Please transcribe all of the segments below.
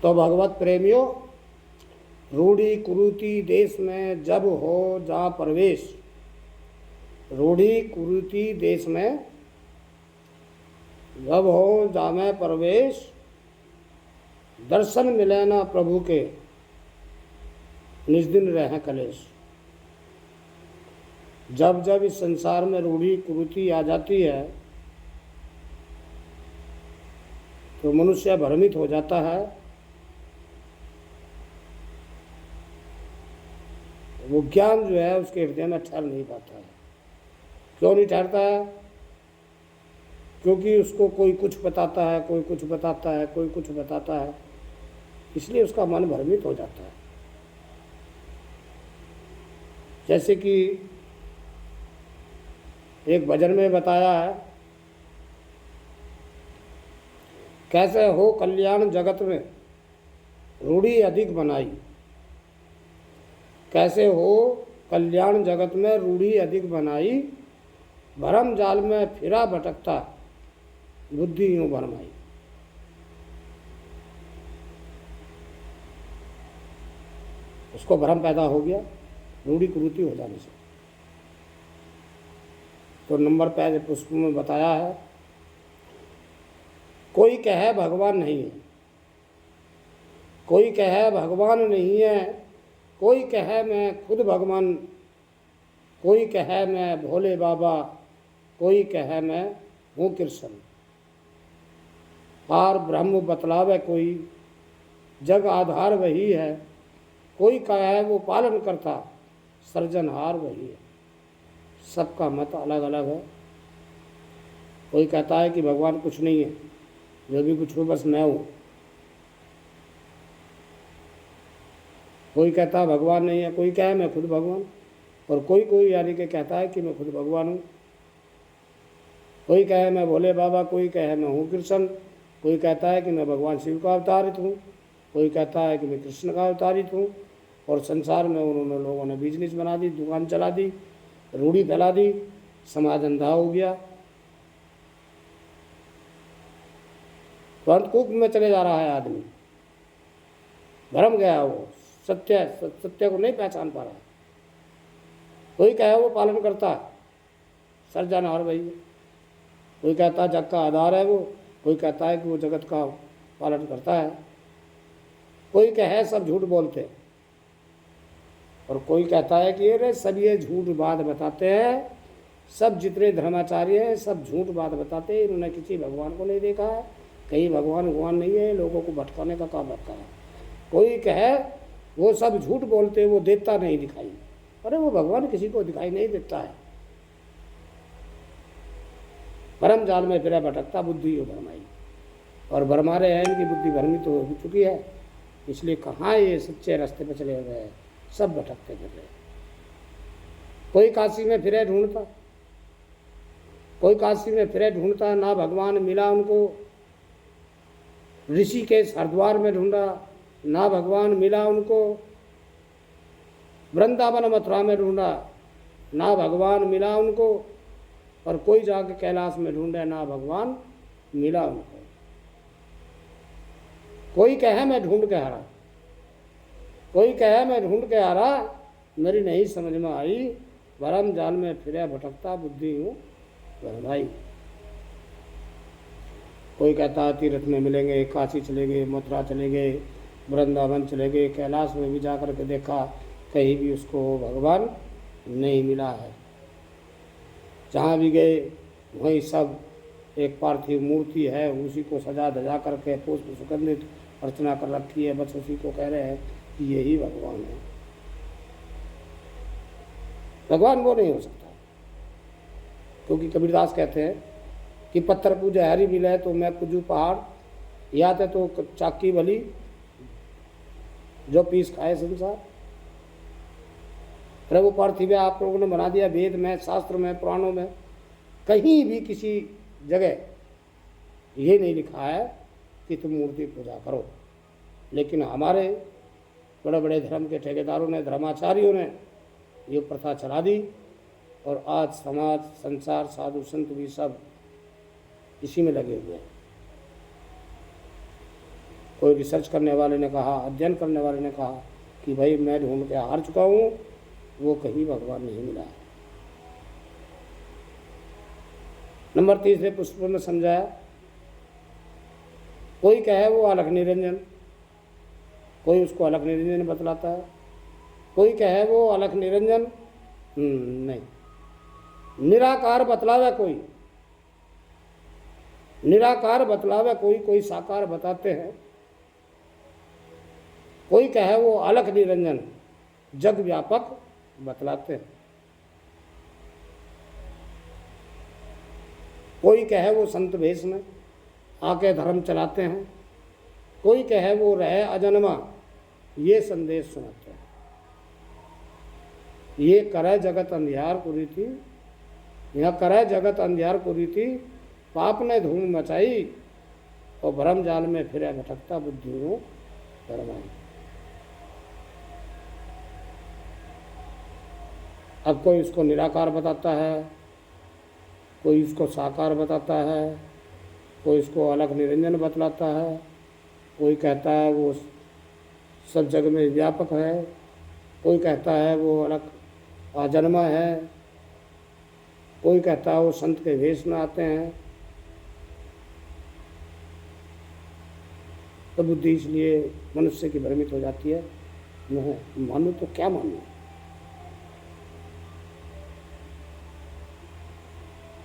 तो भगवत प्रेमियों, रूढ़ी कुरीति देश में जब हो जा प्रवेश, रूढ़ी कुरीति देश में जब हो जा में प्रवेश, दर्शन मिले ना प्रभु के, निज दिन रहे कलेश। जब जब इस संसार में रूढ़ी कुरीति आ जाती है तो मनुष्य भ्रमित हो जाता है। वो ज्ञान जो है उसके हृदय में ठहर नहीं पाता है। क्यों नहीं ठहरता है? क्योंकि उसको कोई कुछ बताता है, कोई कुछ बताता है, कोई कुछ बताता है, इसलिए उसका मन भ्रमित हो जाता है। जैसे कि एक भजन में बताया है, कैसे हो कल्याण जगत में रूढ़ी अधिक बनाई, कैसे हो कल्याण जगत में रूढ़ी अधिक बनाई, भरम जाल में फिरा भटकता बुद्धि यूं भरमाई। उसको भ्रम पैदा हो गया रूढ़ी कुरीति हो जाने से। तो नंबर पहले पुष्प में बताया है, कोई कहे भगवान नहीं है, कोई कहे भगवान नहीं है, कोई कहे मैं खुद भगवान, कोई कहे मैं भोले बाबा, कोई कहे मैं हूँ कृष्ण। पार ब्रह्म बतलावे कोई, जग आधार वही है, कोई कहे वो पालन करता, सृजनहार वही है। सबका मत अलग अलग है। कोई कहता है कि भगवान कुछ नहीं है, जो भी कुछ हो बस मैं हूँ। कोई कहता है भगवान नहीं है, कोई कहे मैं खुद भगवान, और कोई यानी कि कहता है कि मैं खुद भगवान हूँ। कोई कहे मैं भोले बाबा, कोई कहे मैं हूँ कृष्ण, कोई कहता है कि मैं भगवान शिव का अवतारित हूँ, कोई कहता है कि मैं कृष्ण का अवतारित हूँ। और संसार में उन्होंने लोगों ने बिजनेस बना दी, दुकान चला दी, रूढ़ी फैला दी, समाज अंधा हो गया, तो अंधकूप में चले जा रहा है आदमी। भ्रम गया वो, सत्य को नहीं पहचान पा रहा। कोई कहे वो पालन करता, सृजनहार वही है। कोई कहता है जग का आधार है वो, कोई कहता है कि वो जगत का पालन करता है। कोई कहे सब झूठ बोलते, और कोई कहता है कि अरे सब ये झूठ बात बताते हैं, सब जितने धर्माचार्य हैं सब झूठ बात बताते हैं, इन्होंने किसी भगवान को नहीं देखा है, कहीं भगवान नहीं है, लोगों को भटकाने का काम रखा है। कोई कहे वो सब झूठ बोलते, वो देता नहीं दिखाई। अरे वो भगवान किसी को दिखाई नहीं देता है। भरम जाल में फिरा भटकता बुद्धि हो भरमाई। और भरमा रहे हैं, इनकी बुद्धि भ्रमित हो चुकी है, इसलिए कहाँ ये सच्चे रास्ते पर चले हुए हैं, सब भटकते फिर रहे। कोई काशी में फिरे ढूंढता, कोई काशी में फिरे ढूंढता, ना भगवान मिला उनको। ऋषिकेश हरिद्वार में ढूंढा, ना भगवान मिला उनको। वृंदावन मथुरा में ढूंढा, ना भगवान मिला उनको। और कोई जाके कैलाश में ढूंढे, ना भगवान मिला उनको। कोई कहे मैं ढूंढ के हारा, कोई कहे मैं ढूंढ के हारा, मेरी नहीं समझ में आई, भरम जाल में फिरे भटकता बुद्धि हूँ भरमाई। कोई कहता है तीर्थ में मिलेंगे, काशी चले गए, मथुरा चले गए, वृंदावन चले गए, कैलाश में भी जाकर के देखा, कहीं भी उसको भगवान नहीं मिला है। जहाँ भी गए वहीं सब एक पार्थिव मूर्ति है, उसी को सजा धजा करके पुष्प सुगंधित अर्चना कर रखी है, बस उसी को कह रहे हैं कि यही भगवान है। भगवान वो नहीं हो सकता, क्योंकि कबीरदास कहते हैं कि पत्थर पूजा हरी मिले तो मैं पूजू पहाड़, याद है तो चाकी भली जो पीस खाए संसार। प्रभु पार्थिव आप लोगों ने बना दिया, वेद में, शास्त्र में, पुराणों में कहीं भी किसी जगह ये नहीं लिखा है कि तुम मूर्ति पूजा करो। लेकिन हमारे बड़े बड़े धर्म के ठेकेदारों ने, धर्माचार्यों ने ये प्रथा चला दी, और आज समाज, संसार, साधु संत भी सब इसी में लगे हुए हैं। कोई रिसर्च करने वाले ने कहा, अध्ययन करने वाले ने कहा कि भाई मैं ढूंढ के हार चुका हूँ, वो कहीं भगवान नहीं मिला। नंबर 3 पुष्प में समझाया, कोई कहे वो अलख निरंजन, कोई उसको अलख निरंजन बतलाता है, कोई कहे वो अलख निरंजन नहीं, निराकार बतलावे कोई, निराकार बतलावे कोई, कोई साकार बताते हैं, कोई कहे वो अलख निरंजन जग व्यापक बतलाते हैं, कोई कहे वो संत भेष में आके धर्म चलाते हैं, कोई कहे वो रहे अजन्मा ये संदेश सुनाते हैं। ये करे जगत अंधियार कुरी थी, यह करे जगत अंधियार कुरी थी, पाप ने धूम मचाई और भ्रम जाल में फिरे भटकता बुद्धियों धर्माई। अब कोई इसको निराकार बताता है, कोई इसको साकार बताता है, कोई इसको अलग निरंजन बतलाता है, कोई कहता है वो सब जग में व्यापक है, कोई कहता है वो अलग अजन्मा है, कोई कहता है वो संत के वेश में आते हैं। तो बुद्धि इसलिए मनुष्य की भ्रमित हो जाती है, मैं मानूं तो क्या मानूं।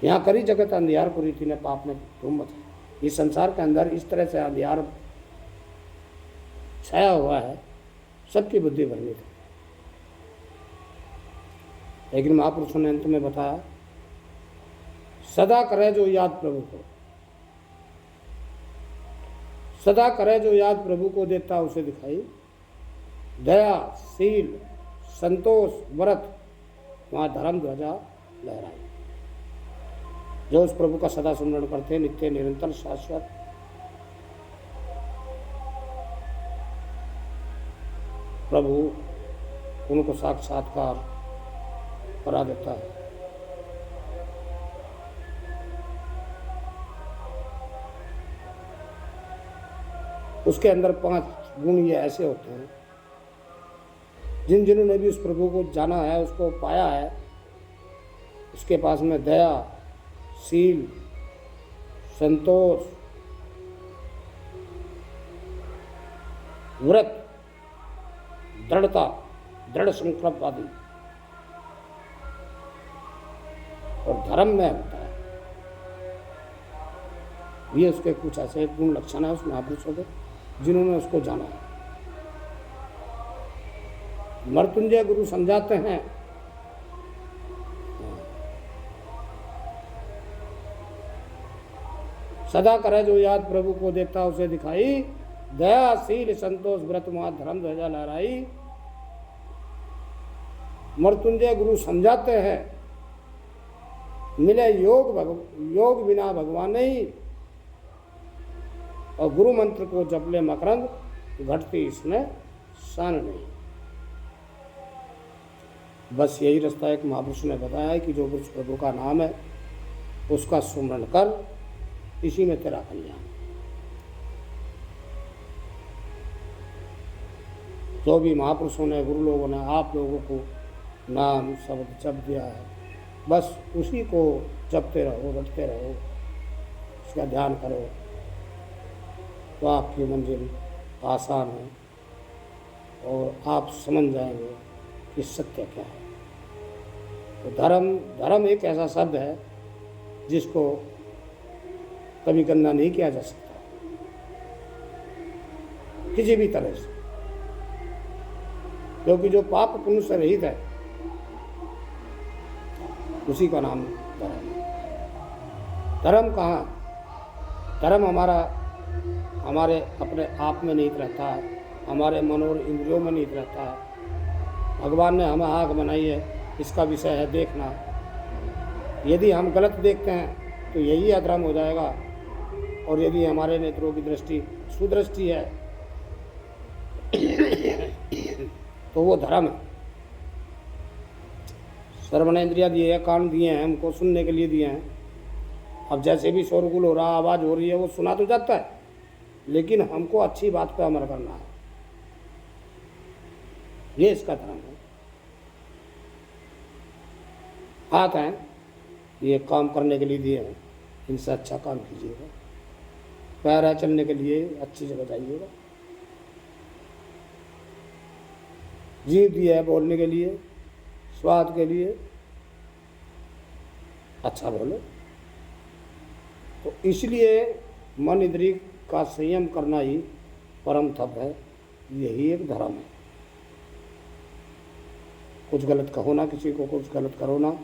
यहाँ करी जगत अंधियार कुरी थी ने पाप ने धूम मचाई। इस संसार के अंदर इस तरह से अंधियार छाया हुआ है, सबकी बुद्धि भ्रमित है। लेकिन महापुरुषों ने अंत में बताया, सदा करे जो याद प्रभु को, सदा करे जो याद प्रभु को देता उसे दिखाई, दया शील संतोष व्रत वहाँ धर्म ध्वजा लहराई। जो उस प्रभु का सदा सुमरण करते, नित्य निरंतर शाश्वत, प्रभु उनको साक्षात्कार करा देता है। उसके अंदर 5 गुण ये ऐसे होते हैं, जिन्होंने भी उस प्रभु को जाना है, उसको पाया है, उसके पास में दया शील संतोष व्रत दृढ़ता दृढ़ संकल्प आदि और धर्म में होता है। ये उसके कुछ ऐसे गुण लक्षण है उस महापुरुषों के, जिन्होंने उसको जाना है। मृत्युंजय गुरु समझाते हैं, सदा करे जो याद प्रभु को देता उसे दिखाई, दया शील संतोष व्रत महा धर्म ध्वजा लहराई। मृत्युंजय गुरु समझाते हैं, मिले योग बिना भगवान नहीं, और गुरु मंत्र को जपले मकरंद, घटती इसमें शान नहीं। बस यही रास्ता एक महापुरुष ने बताया है कि जो पुरुष प्रभु का नाम है उसका सुमरण कर, इसी में तेरा कल्याण। जो भी महापुरुषों ने गुरु लोगों ने आप लोगों को नाम शब्द जप दिया है, बस उसी को जपते रहो, रटते रहो, उसका ध्यान करो, तो आपकी मंजिल आसान है और आप समझ जाएंगे कि सत्य क्या है। तो धर्म एक ऐसा शब्द है जिसको कभी गंदा नहीं किया जा सकता किसी भी तरह से, क्योंकि जो पाप पुण्य से रहित है उसी का नाम धर्म। धर्म कहाँ, धर्म हमारे अपने आप में निहित रहता है, हमारे मन और इंद्रियों में निहित रहता है। भगवान ने हमें आँख बनाई है, इसका विषय है देखना। यदि हम गलत देखते हैं तो यही अधर्म हो जाएगा, और यदि हमारे नेत्रों की दृष्टि सुदृष्टि है तो वो धर्म है। सर्वनेन्द्रिया दिए हैं, कान दिए हैं, हमको सुनने के लिए दिए हैं। अब जैसे भी शोरगुल हो रहा, आवाज़ हो रही है, वो सुना तो जाता है, लेकिन हमको अच्छी बात पे अमल करना है, ये इसका धर्म है। हाथ हैं, ये काम करने के लिए दिए हैं, इनसे अच्छा काम कीजिएगा। पैर है चलने के लिए, अच्छी जगह जाइएगा। जीभ दिया है बोलने के लिए, स्वाद के लिए, अच्छा बोलो। तो इसलिए मन इंद्रिय का संयम करना ही परम तप है, यही एक धर्म है। कुछ गलत कहो ना किसी को, कुछ गलत करो ना।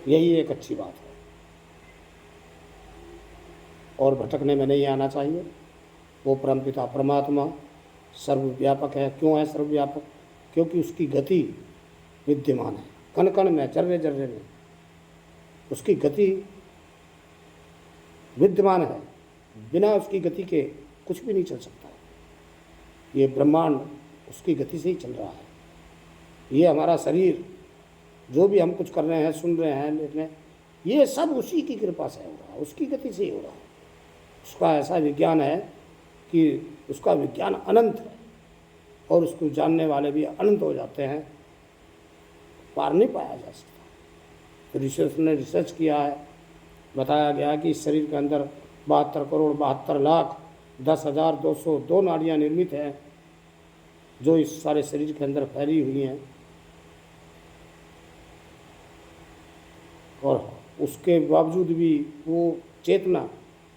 यही एक अच्छी बात है, और भटकने में नहीं आना चाहिए। वो परमपिता परमात्मा सर्वव्यापक है। क्यों है सर्वव्यापक? क्योंकि उसकी गति विद्यमान है, कण कण में, जर्रे जर्रे में उसकी गति विद्यमान है। बिना उसकी गति के कुछ भी नहीं चल सकता। ये ब्रह्मांड उसकी गति से ही चल रहा है। ये हमारा शरीर, जो भी हम कुछ कर रहे हैं, सुन रहे हैं, देख रहे हैं, ये सब उसी की कृपा से हो रहा है, उसकी गति से ही हो रहा है। उसका ऐसा विज्ञान है कि उसका विज्ञान अनंत है, और उसको जानने वाले भी अनंत हो जाते हैं, पार नहीं पाया जा सकता। तो रिसर्च ने रिसर्च किया है, बताया गया कि इस शरीर के अंदर 72,72,10,202 नाड़ियाँ निर्मित हैं, जो इस सारे शरीर के अंदर फैली हुई हैं। और उसके बावजूद भी वो चेतना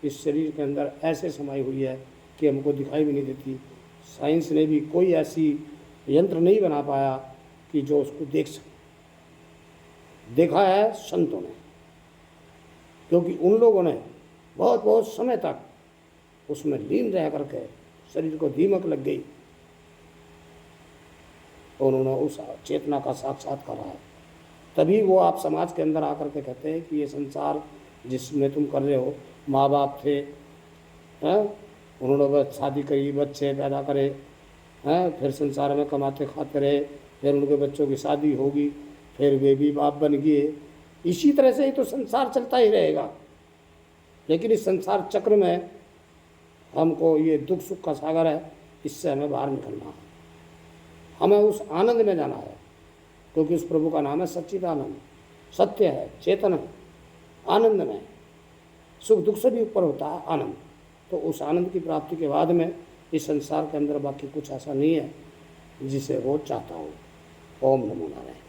इस शरीर के अंदर ऐसे समाई हुई है कि हमको दिखाई भी नहीं देती। साइंस ने भी कोई ऐसी यंत्र नहीं बना पाया कि जो उसको देख सके। देखा है संतों ने, क्योंकि उन लोगों ने बहुत बहुत समय तक उसमें लीन रह करके शरीर को दीमक लग गई, और उन्होंने उस चेतना का साक्षात्कार है। तभी वो आप समाज के अंदर आकर के कहते हैं कि ये संसार जिसमें तुम कर रहे हो, माँ बाप थे, हैं, उन्होंने बस शादी करी, बच्चे पैदा करे, हैं, फिर संसार में कमाते खाते रहे, फिर उनके बच्चों की शादी होगी, फिर वे भी बाप बन गए। इसी तरह से ही तो संसार चलता ही रहेगा। लेकिन इस संसार चक्र में हमको ये दुख सुख का सागर है, इससे हमें बाहर निकलना है, हमें उस आनंद में जाना है। क्योंकि उस प्रभु का नाम है सच्चिदानंद, सत्य है, चेतन है, आनंद में। सुख दुख से भी ऊपर होता है आनंद। तो उस आनंद की प्राप्ति के बाद में इस संसार के अंदर बाकी कुछ ऐसा नहीं है जिसे वो चाहता हो। ओम नमो नारायण।